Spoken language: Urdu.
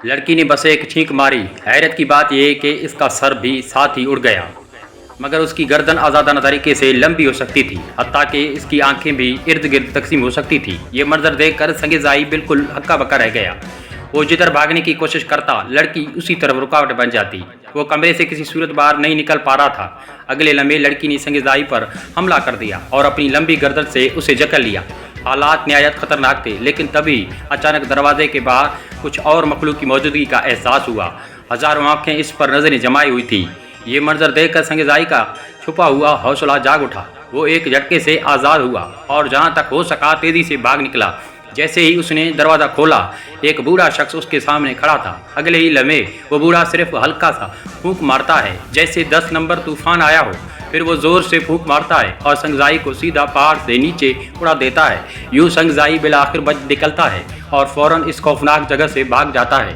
لڑکی نے بس ایک چھینک ماری۔ حیرت کی بات یہ کہ اس کا سر بھی ساتھ ہی اڑ گیا، مگر اس کی گردن آزادانہ طریقے سے لمبی ہو سکتی تھی، حتیٰ کہ اس کی آنکھیں بھی ارد گرد تقسیم ہو سکتی تھی۔ یہ منظر دیکھ کر سنگیزائی بالکل ہکا بکا رہ گیا۔ وہ جدھر بھاگنے کی کوشش کرتا، لڑکی اسی طرف رکاوٹ بن جاتی۔ وہ کمرے سے کسی صورت باہر نہیں نکل پا رہا تھا۔ اگلے لمحے لڑکی نے سنگیزائی پر حملہ کر دیا اور اپنی لمبی گردن سے اسے جکڑ لیا۔ حالات نہایت خطرناک تھے، لیکن تبھی اچانک دروازے کے باہر کچھ اور مخلوق کی موجودگی کا احساس ہوا۔ ہزاروں آنکھیں اس پر نظریں جمائی ہوئی تھیں۔ یہ منظر دیکھ کر سنگیزائی کا چھپا ہوا حوصلہ جاگ اٹھا۔ وہ ایک جھٹکے سے آزاد ہوا اور جہاں تک ہو سکا تیزی سے بھاگ نکلا۔ جیسے ہی اس نے دروازہ کھولا، ایک بوڑھا شخص اس کے سامنے کھڑا تھا۔ اگلے ہی لمحے وہ بوڑھا صرف ہلکا سا پھونک مارتا ہے، جیسے 10 نمبر طوفان آیا ہو۔ پھر وہ زور سے پھونک مارتا ہے اور سنگیزائی کو سیدھا پہاڑ سے نیچے اڑا دیتا ہے۔ یوں سنگیزائی بالآخر بچ نکلتا ہے اور فوراً اس خوفناک جگہ سے بھاگ جاتا ہے۔